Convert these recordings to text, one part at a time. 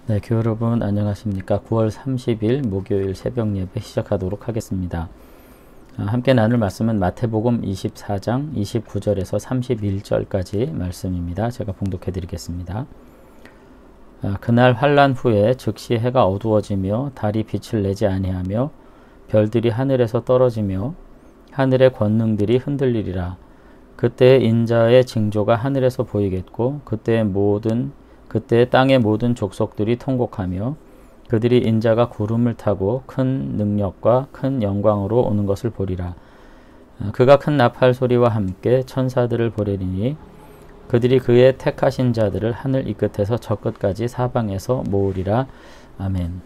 네, 교회 여러분 안녕하십니까? 9월 30일 목요일 새벽 예배 시작하도록 하겠습니다. 함께 나눌 말씀은 마태복음 24장 29절에서 31절까지 말씀입니다. 제가 봉독해 드리겠습니다. 그날 환란 후에 즉시 해가 어두워지며 달이 빛을 내지 아니하며 별들이 하늘에서 떨어지며 하늘의 권능들이 흔들리리라. 그때 인자의 징조가 하늘에서 보이겠고 그때 땅의 모든 족속들이 통곡하며 그들이 인자가 구름을 타고 큰 능력과 큰 영광으로 오는 것을 보리라. 그가 큰 나팔 소리와 함께 천사들을 보내리니 그들이 그의 택하신 자들을 하늘 이 끝에서 저 끝까지 사방에서 모으리라. 아멘.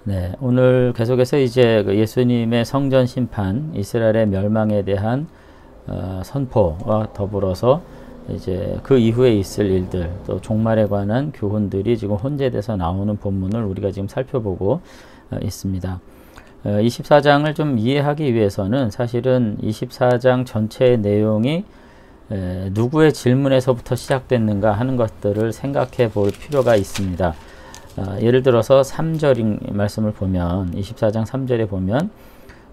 네, 오늘 계속해서 이제 예수님의 성전 심판, 이스라엘의 멸망에 대한 선포와 더불어서 이제 그 이후에 있을 일들, 또 종말에 관한 교훈들이 지금 혼재돼서 나오는 본문을 우리가 지금 살펴보고 있습니다. 24장을 좀 이해하기 위해서는 사실은 24장 전체의 내용이 누구의 질문에서부터 시작됐는가 하는 것들을 생각해 볼 필요가 있습니다. 예를 들어서 3절 말씀을 보면 24장 3절에 보면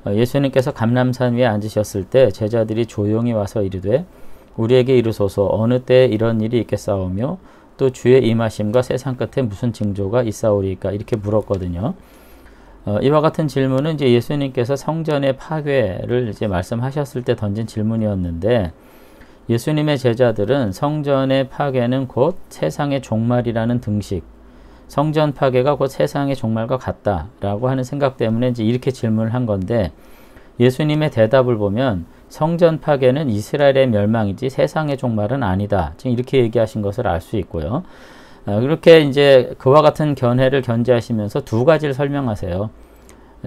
예수님께서 감람산 위에 앉으셨을 때 제자들이 조용히 와서 이르되 우리에게 이르소서 어느 때에 이런 일이 있겠사오며 또 주의 임하심과 세상 끝에 무슨 징조가 있사오리까 이렇게 물었거든요. 이와 같은 질문은 이제 예수님께서 성전의 파괴를 이제 말씀하셨을 때 던진 질문이었는데 예수님의 제자들은 성전의 파괴는 곧 세상의 종말이라는 등식, 성전 파괴가 곧 세상의 종말과 같다라고 하는 생각 때문에 이제 이렇게 질문을 한 건데 예수님의 대답을 보면 성전 파괴는 이스라엘의 멸망이지 세상의 종말은 아니다. 지금 이렇게 얘기하신 것을 알 수 있고요. 그렇게 이제 그와 같은 견해를 견지하시면서 두 가지를 설명하세요.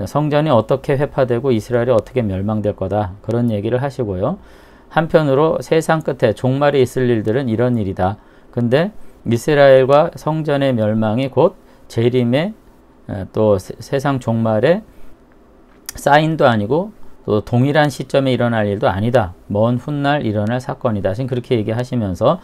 성전이 어떻게 회파되고 이스라엘이 어떻게 멸망될 거다. 그런 얘기를 하시고요. 한편으로 세상 끝에 종말이 있을 일들은 이런 일이다. 근데 이스라엘과 성전의 멸망이 곧 재림의 또 세상 종말의 사인도 아니고 또 동일한 시점에 일어날 일도 아니다. 먼 훗날 일어날 사건이다. 지금 그렇게 얘기하시면서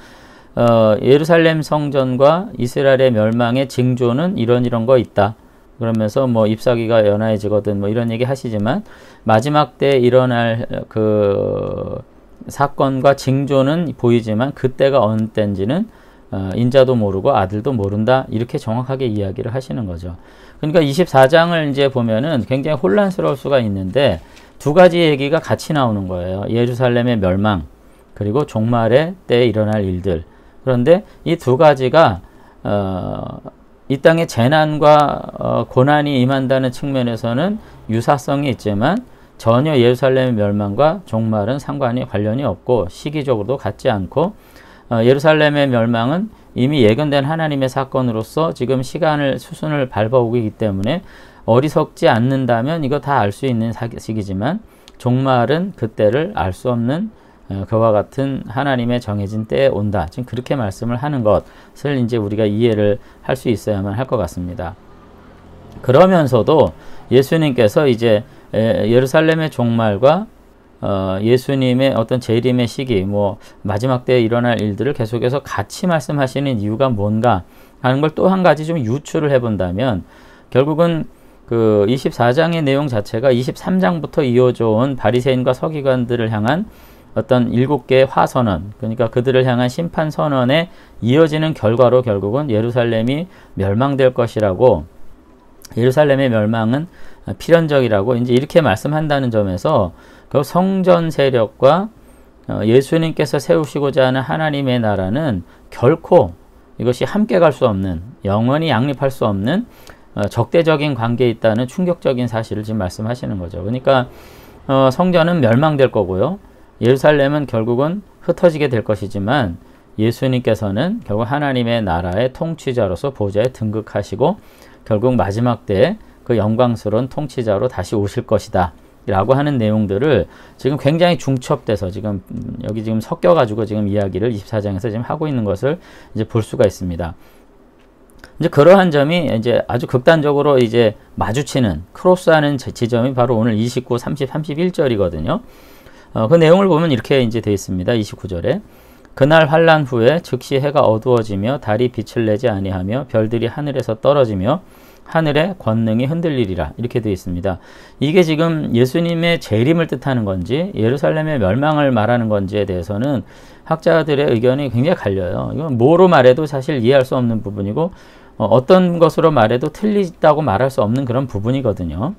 예루살렘 성전과 이스라엘의 멸망의 징조는 이런 거 있다. 그러면서 뭐 잎사귀가 연하해지거든 뭐 이런 얘기 하시지만 마지막 때 일어날 그 사건과 징조는 보이지만 그때가 어느 때인지는 인자도 모르고 아들도 모른다. 이렇게 정확하게 이야기를 하시는 거죠. 그러니까 24장을 이제 보면은 굉장히 혼란스러울 수가 있는데 두 가지 얘기가 같이 나오는 거예요. 예루살렘의 멸망 그리고 종말의 때에 일어날 일들. 그런데 이 두 가지가 이 땅에 재난과 고난이 임한다는 측면에서는 유사성이 있지만 전혀 예루살렘의 멸망과 종말은 관련이 없고 시기적으로도 같지 않고 예루살렘의 멸망은 이미 예견된 하나님의 사건으로서 지금 수순을 밟아오고 있기 때문에 어리석지 않는다면 이거 다 알 수 있는 시기지만 종말은 그때를 알 수 없는 그와 같은 하나님의 정해진 때에 온다. 지금 그렇게 말씀을 하는 것을 이제 우리가 이해를 할 수 있어야만 할 것 같습니다. 그러면서도 예수님께서 이제 예루살렘의 종말과 예수님의 어떤 재림의 시기, 뭐 마지막 때에 일어날 일들을 계속해서 같이 말씀하시는 이유가 뭔가 하는 걸 또 한 가지 좀 유추를 해본다면 결국은 그 24장의 내용 자체가 23장부터 이어져 온 바리새인과 서기관들을 향한 어떤 7개의 화선언, 그러니까 그들을 향한 심판 선언에 이어지는 결과로 결국은 예루살렘이 멸망될 것이라고, 예루살렘의 멸망은 필연적이라고 이제 이렇게 말씀한다는 점에서 그 성전 세력과 예수님께서 세우시고자 하는 하나님의 나라는 결코 이것이 함께 갈 수 없는, 영원히 양립할 수 없는 적대적인 관계에 있다는 충격적인 사실을 지금 말씀하시는 거죠. 그러니까 성전은 멸망될 거고요. 예루살렘은 결국은 흩어지게 될 것이지만 예수님께서는 결국 하나님의 나라의 통치자로서 보좌에 등극하시고 결국 마지막 때에 그 영광스러운 통치자로 다시 오실 것이다 라고 하는 내용들을 지금 굉장히 중첩돼서 지금 여기 지금 섞여가지고 지금 이야기를 24장에서 지금 하고 있는 것을 이제 볼 수가 있습니다. 이제 그러한 점이 이제 아주 극단적으로 이제 마주치는 크로스하는 지점이 바로 오늘 29, 30, 31절이거든요. 그 내용을 보면 이렇게 이제 되어 있습니다. 29절에 그날 환란 후에 즉시 해가 어두워지며 달이 빛을 내지 아니하며 별들이 하늘에서 떨어지며 하늘의 권능이 흔들리리라. 이렇게 되어 있습니다. 이게 지금 예수님의 재림을 뜻하는 건지 예루살렘의 멸망을 말하는 건지에 대해서는 학자들의 의견이 굉장히 갈려요. 이건 뭐로 말해도 사실 이해할 수 없는 부분이고 어떤 것으로 말해도 틀리다고 말할 수 없는 그런 부분이거든요.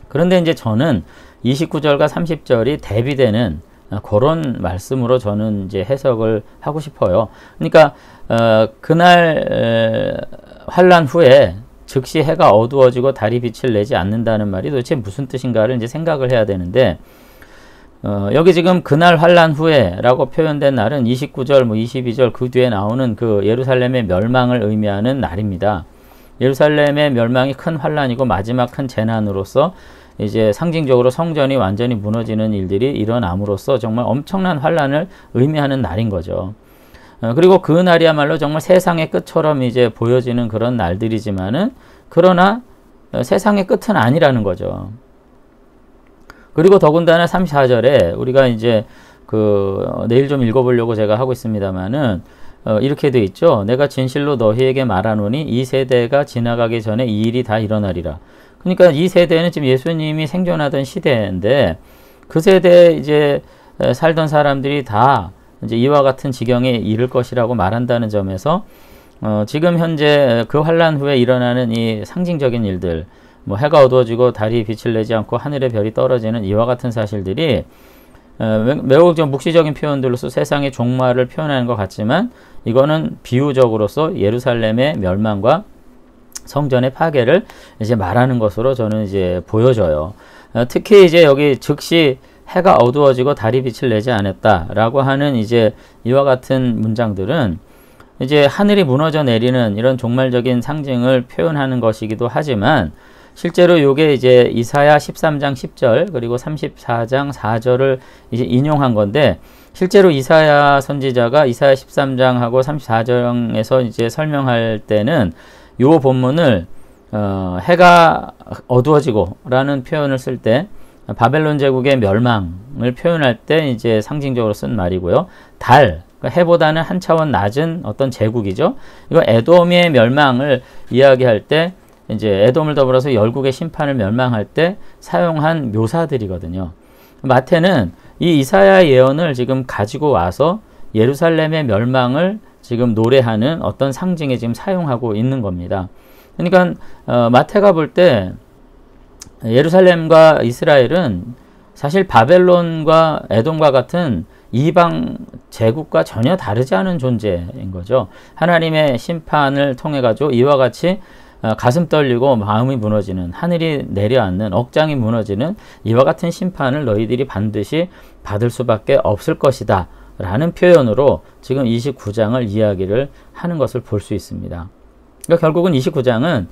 그런데 이제 저는 29절과 30절이 대비되는 그런 말씀으로 저는 이제 해석을 하고 싶어요. 그러니까 그날 환란 후에 즉시 해가 어두워지고 달이 빛을 내지 않는다는 말이 도대체 무슨 뜻인가를 이제 생각을 해야 되는데 여기 지금 그날 환란 후에 라고 표현된 날은 29절, 22절 그 뒤에 나오는 그 예루살렘의 멸망을 의미하는 날입니다. 예루살렘의 멸망이 큰 환란이고 마지막 큰 재난으로서 이제 상징적으로 성전이 완전히 무너지는 일들이 일어남으로써 정말 엄청난 환란을 의미하는 날인 거죠. 그리고 그 날이야말로 정말 세상의 끝처럼 이제 보여지는 그런 날들이지만은 그러나 세상의 끝은 아니라는 거죠. 그리고 더군다나 34절에 우리가 이제 내일 좀 읽어보려고 제가 하고 있습니다만은 이렇게 돼 있죠. 내가 진실로 너희에게 말하노니 이 세대가 지나가기 전에 이 일이 다 일어나리라. 그러니까 이 세대는 지금 예수님이 생존하던 시대인데 그 세대에 이제 살던 사람들이 다 이제 이와 같은 지경에 이를 것이라고 말한다는 점에서 지금 현재 그 환란 후에 일어나는 이 상징적인 일들, 뭐 해가 어두워지고 달이 빛을 내지 않고 하늘의 별이 떨어지는 이와 같은 사실들이 매우 좀 묵시적인 표현들로서 세상의 종말을 표현하는 것 같지만 이거는 비유적으로서 예루살렘의 멸망과 성전의 파괴를 이제 말하는 것으로 저는 이제 보여져요. 특히 이제 여기 즉시 해가 어두워지고 달이 빛을 내지 않았다라고 하는 이제 이와 같은 문장들은 이제 하늘이 무너져 내리는 이런 종말적인 상징을 표현하는 것이기도 하지만 실제로 이게 이제 이사야 13장 10절 그리고 34장 4절을 이제 인용한 건데 실제로 이사야 선지자가 이사야 13장하고 34장에서 이제 설명할 때는 이 본문을 해가 어두워지고 라는 표현을 쓸 때 바벨론 제국의 멸망을 표현할 때 이제 상징적으로 쓴 말이고요. 달, 그러니까 해보다는 한 차원 낮은 어떤 제국이죠. 이거 에돔의 멸망을 이야기할 때 이제 에돔을 더불어서 열국의 심판을 멸망할 때 사용한 묘사들이거든요. 마태는 이 이사야의 예언을 지금 가지고 와서 예루살렘의 멸망을 지금 노래하는 어떤 상징에 지금 사용하고 있는 겁니다. 그러니까 마태가 볼 때 예루살렘과 이스라엘은 사실 바벨론과 에돔과 같은 이방 제국과 전혀 다르지 않은 존재인 거죠. 하나님의 심판을 통해 가지고 이와 같이 가슴 떨리고 마음이 무너지는, 하늘이 내려앉는, 억장이 무너지는 이와 같은 심판을 너희들이 반드시 받을 수밖에 없을 것이다 라는 표현으로 지금 29장을 이야기를 하는 것을 볼 수 있습니다. 그러니까 결국은 29장은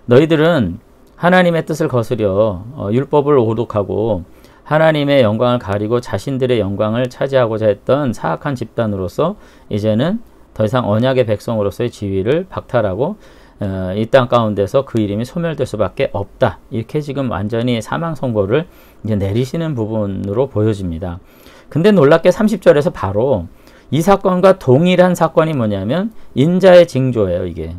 너희들은 하나님의 뜻을 거스려 율법을 오독하고 하나님의 영광을 가리고 자신들의 영광을 차지하고자 했던 사악한 집단으로서 이제는 더 이상 언약의 백성으로서의 지위를 박탈하고 이 땅 가운데서 그 이름이 소멸될 수밖에 없다. 이렇게 지금 완전히 사망 선고를 이제 내리시는 부분으로 보여집니다. 근데 놀랍게 30절에서 바로 이 사건과 동일한 사건이 뭐냐면 인자의 징조예요. 이게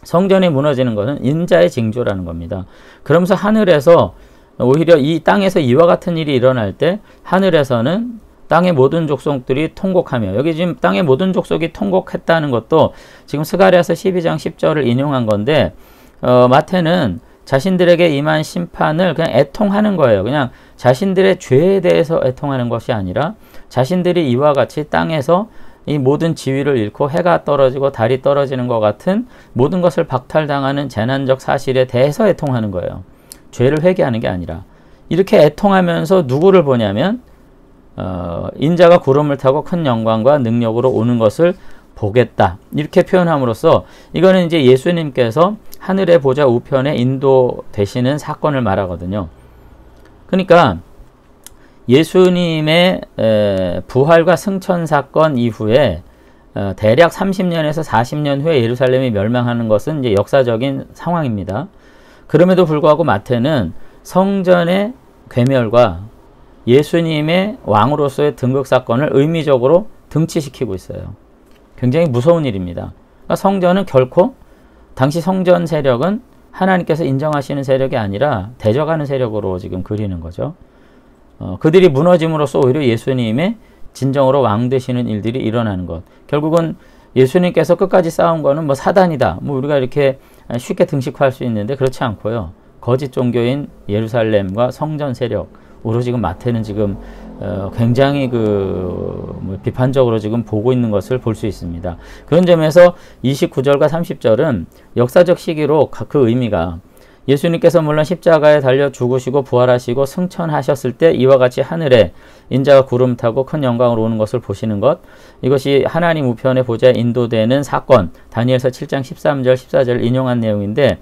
성전이 무너지는 것은 인자의 징조라는 겁니다. 그러면서 하늘에서 오히려 이 땅에서 이와 같은 일이 일어날 때 하늘에서는 땅의 모든 족속들이 통곡하며, 여기 지금 땅의 모든 족속이 통곡했다는 것도 지금 스가랴서 12장 10절을 인용한 건데 마태는 자신들에게 임한 심판을 그냥 애통하는 거예요. 그냥 자신들의 죄에 대해서 애통하는 것이 아니라 자신들이 이와 같이 땅에서 이 모든 지위를 잃고 해가 떨어지고 달이 떨어지는 것 같은 모든 것을 박탈당하는 재난적 사실에 대해서 애통하는 거예요. 죄를 회개하는 게 아니라. 이렇게 애통하면서 누구를 보냐면 인자가 구름을 타고 큰 영광과 능력으로 오는 것을 보겠다. 이렇게 표현함으로써 이거는 이제 예수님께서 하늘의 보좌 우편에 인도되시는 사건을 말하거든요. 그러니까 예수님의 부활과 승천 사건 이후에 대략 30년에서 40년 후에 예루살렘이 멸망하는 것은 이제 역사적인 상황입니다. 그럼에도 불구하고 마태는 성전의 괴멸과 예수님의 왕으로서의 등극 사건을 의미적으로 등치시키고 있어요. 굉장히 무서운 일입니다. 그러니까 성전은 결코 당시 성전 세력은 하나님께서 인정하시는 세력이 아니라 대적하는 세력으로 지금 그리는 거죠. 그들이 무너짐으로써 오히려 예수님의 진정으로 왕 되시는 일들이 일어나는 것. 결국은 예수님께서 끝까지 싸운 거는 뭐 사단이다. 뭐 우리가 이렇게 쉽게 등식화할 수 있는데 그렇지 않고요. 거짓 종교인 예루살렘과 성전 세력으로 지금 마태는 지금 굉장히 비판적으로 지금 보고 있는 것을 볼 수 있습니다. 그런 점에서 29절과 30절은 역사적 시기로 그 의미가 예수님께서 물론 십자가에 달려 죽으시고 부활하시고 승천하셨을 때 이와 같이 하늘에 인자가 구름 타고 큰 영광으로 오는 것을 보시는 것, 이것이 하나님 우편의 보좌에 인도되는 사건, 다니엘서 7장 13절 14절을 인용한 내용인데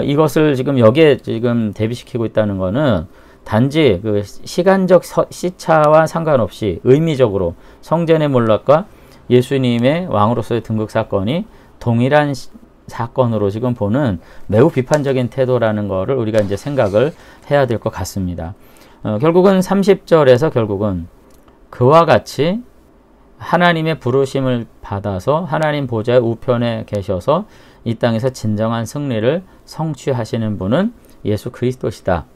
이것을 지금 여기에 지금 대비시키고 있다는 것은 단지 그 시간적 시차와 상관없이 의미적으로 성전의 몰락과 예수님의 왕으로서의 등극 사건이 동일한 사건으로 지금 보는 매우 비판적인 태도라는 것을 우리가 이제 생각을 해야 될 것 같습니다. 결국은 30절에서 결국은 그와 같이 하나님의 부르심을 받아서 하나님 보좌의 우편에 계셔서 이 땅에서 진정한 승리를 성취하시는 분은 예수 그리스도시다.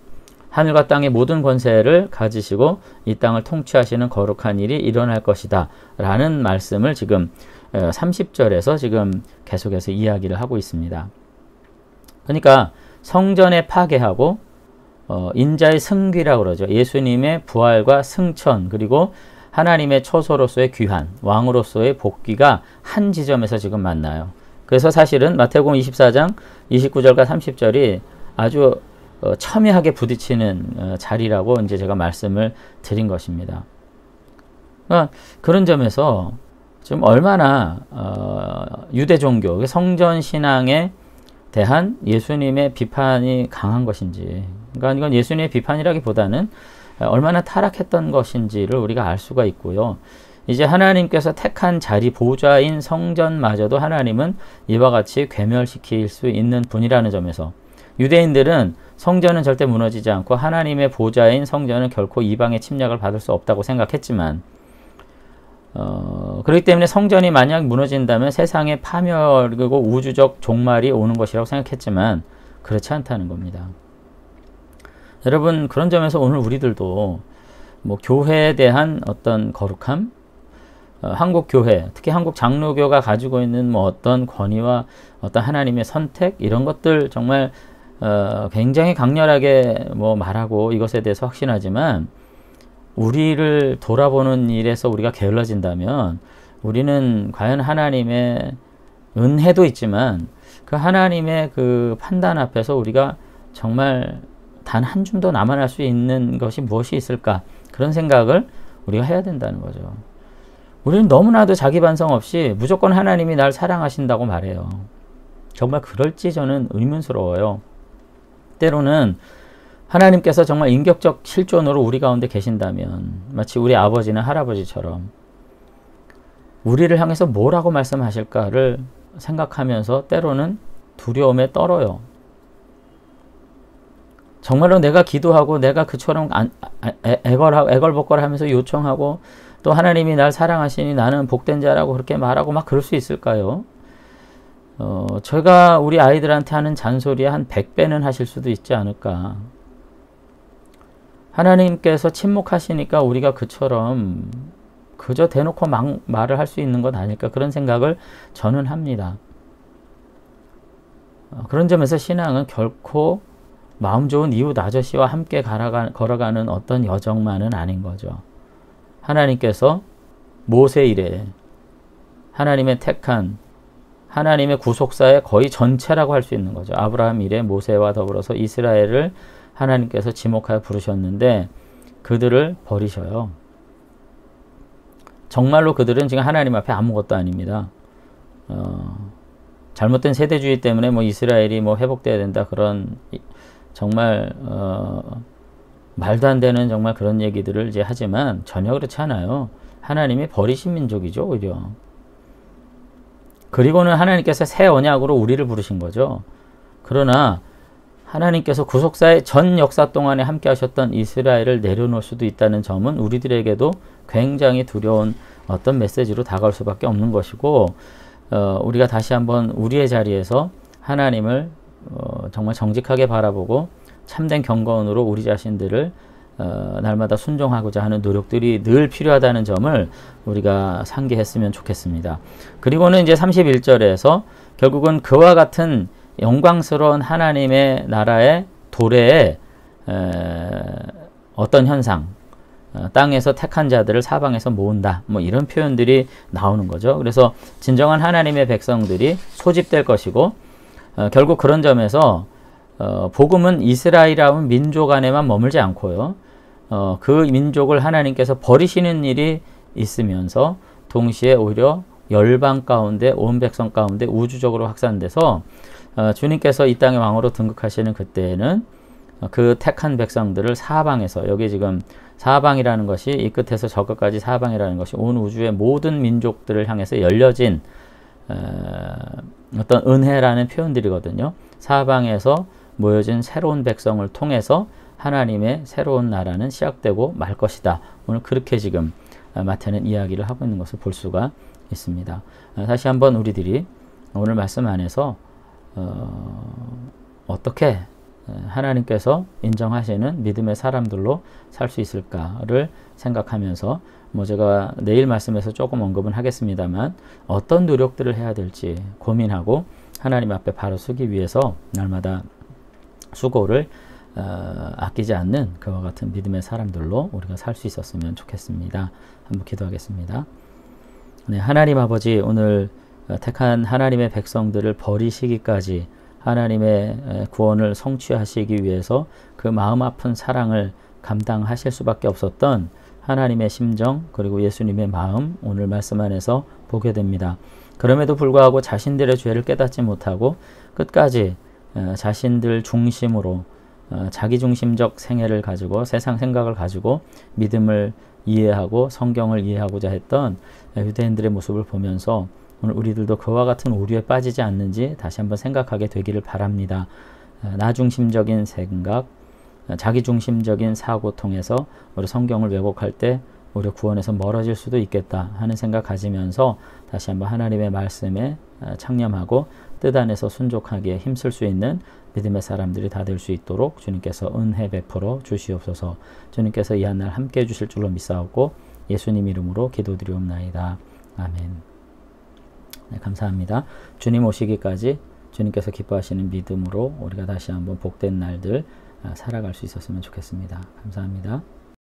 하늘과 땅의 모든 권세를 가지시고 이 땅을 통치하시는 거룩한 일이 일어날 것이다. 라는 말씀을 지금 30절에서 지금 계속해서 이야기를 하고 있습니다. 그러니까 성전에 파괴하고 인자의 승귀라고 그러죠. 예수님의 부활과 승천 그리고 하나님의 처소로서의 귀환, 왕으로서의 복귀가 한 지점에서 지금 만나요. 그래서 사실은 마태복음 24장 29절과 30절이 아주 첨예하게 부딪히는 자리라고 이제 제가 말씀을 드린 것입니다. 그러니까 그런 점에서 좀 얼마나 유대 종교, 성전 신앙에 대한 예수님의 비판이 강한 것인지, 그러니까 이건 예수님의 비판이라기보다는 얼마나 타락했던 것인지를 우리가 알 수가 있고요. 이제 하나님께서 택한 자리 보좌인 성전마저도 하나님은 이와 같이 괴멸시킬 수 있는 분이라는 점에서 유대인들은 성전은 절대 무너지지 않고 하나님의 보좌인 성전은 결코 이방의 침략을 받을 수 없다고 생각했지만 그렇기 때문에 성전이 만약 무너진다면 세상의 파멸 그리고 우주적 종말이 오는 것이라고 생각했지만 그렇지 않다는 겁니다. 여러분 그런 점에서 오늘 우리들도 뭐 교회에 대한 어떤 거룩함, 한국 교회, 특히 한국 장로교가 가지고 있는 뭐 어떤 권위와 어떤 하나님의 선택 이런 것들 정말 굉장히 강렬하게 뭐 말하고 이것에 대해서 확신하지만 우리를 돌아보는 일에서 우리가 게을러진다면 우리는 과연 하나님의 은혜도 있지만 그 하나님의 그 판단 앞에서 우리가 정말 단 한 줌도 남아날 수 있는 것이 무엇이 있을까? 그런 생각을 우리가 해야 된다는 거죠. 우리는 너무나도 자기 반성 없이 무조건 하나님이 날 사랑하신다고 말해요. 정말 그럴지 저는 의문스러워요. 때로는 하나님께서 정말 인격적 실존으로 우리 가운데 계신다면 마치 우리 아버지나 할아버지처럼 우리를 향해서 뭐라고 말씀하실까를 생각하면서 때로는 두려움에 떨어요. 정말로 내가 기도하고 내가 그처럼 애걸복걸 하면서 요청하고 또 하나님이 날 사랑하시니 나는 복된 자라고 그렇게 말하고 막 그럴 수 있을까요? 제가 우리 아이들한테 하는 잔소리에 한 100배는 하실 수도 있지 않을까. 하나님께서 침묵하시니까 우리가 그처럼 그저 대놓고 말을 할 수 있는 것 아닐까 그런 생각을 저는 합니다. 그런 점에서 신앙은 결코 마음 좋은 이웃 아저씨와 함께 걸어가는 어떤 여정만은 아닌 거죠. 하나님께서 모세 이래 하나님의 택한 하나님의 구속사의 거의 전체라고 할 수 있는 거죠. 아브라함 이래 모세와 더불어서 이스라엘을 하나님께서 지목하여 부르셨는데 그들을 버리셔요. 정말로 그들은 지금 하나님 앞에 아무것도 아닙니다. 잘못된 세대주의 때문에 뭐 이스라엘이 뭐 회복돼야 된다 그런 정말 말도 안 되는 정말 그런 얘기들을 이제 하지만 전혀 그렇지 않아요. 하나님이 버리신 민족이죠, 오히려. 그리고는 하나님께서 새 언약으로 우리를 부르신 거죠. 그러나 하나님께서 구속사의 전 역사 동안에 함께 하셨던 이스라엘을 내려놓을 수도 있다는 점은 우리들에게도 굉장히 두려운 어떤 메시지로 다가올 수밖에 없는 것이고, 우리가 다시 한번 우리의 자리에서 하나님을 정말 정직하게 바라보고 참된 경건으로 우리 자신들을 날마다 순종하고자 하는 노력들이 늘 필요하다는 점을 우리가 상기했으면 좋겠습니다. 그리고는 이제 31절에서 결국은 그와 같은 영광스러운 하나님의 나라의 도래에 어떤 현상, 땅에서 택한 자들을 사방에서 모은다, 뭐 이런 표현들이 나오는 거죠. 그래서 진정한 하나님의 백성들이 소집될 것이고, 결국 그런 점에서 복음은 이스라엘이라는 민족 안에만 머물지 않고요, 그 민족을 하나님께서 버리시는 일이 있으면서 동시에 오히려 열방 가운데, 온 백성 가운데 우주적으로 확산돼서 주님께서 이 땅의 왕으로 등극하시는 그때에는 그 택한 백성들을 사방에서, 여기 지금 사방이라는 것이 이 끝에서 저 끝까지 사방이라는 것이 온 우주의 모든 민족들을 향해서 열려진 어떤 은혜라는 표현들이거든요. 사방에서 모여진 새로운 백성을 통해서 하나님의 새로운 나라는 시작되고 말 것이다. 오늘 그렇게 지금 마태는 이야기를 하고 있는 것을 볼 수가 있습니다. 다시 한번 우리들이 오늘 말씀 안에서 어떻게 하나님께서 인정하시는 믿음의 사람들로 살 수 있을까를 생각하면서, 제가 내일 말씀에서 조금 언급은 하겠습니다만 어떤 노력들을 해야 될지 고민하고 하나님 앞에 바로 서기 위해서 날마다 수고를 아끼지 않는 그와 같은 믿음의 사람들로 우리가 살 수 있었으면 좋겠습니다. 한번 기도하겠습니다. 네, 하나님 아버지, 오늘 택한 하나님의 백성들을 버리시기까지 하나님의 구원을 성취하시기 위해서 그 마음 아픈 사랑을 감당하실 수밖에 없었던 하나님의 심정, 그리고 예수님의 마음, 오늘 말씀 안에서 보게 됩니다. 그럼에도 불구하고 자신들의 죄를 깨닫지 못하고 끝까지 자신들 중심으로 자기중심적 생애를 가지고 세상 생각을 가지고 믿음을 이해하고 성경을 이해하고자 했던 유대인들의 모습을 보면서 오늘 우리들도 그와 같은 오류에 빠지지 않는지 다시 한번 생각하게 되기를 바랍니다. 나중심적인 생각, 자기중심적인 사고 통해서 우리 성경을 왜곡할 때 우리 구원에서 멀어질 수도 있겠다 하는 생각 가지면서 다시 한번 하나님의 말씀에 창념하고 뜻 안에서 순종하기에 힘쓸 수 있는 믿음의 사람들이 다 될 수 있도록 주님께서 은혜 베풀어 주시옵소서. 주님께서 이 한 날 함께 해주실 줄로 믿사옵고 예수님 이름으로 기도드리옵나이다. 아멘. 네, 감사합니다. 주님 오시기까지 주님께서 기뻐하시는 믿음으로 우리가 다시 한번 복된 날들 살아갈 수 있었으면 좋겠습니다. 감사합니다.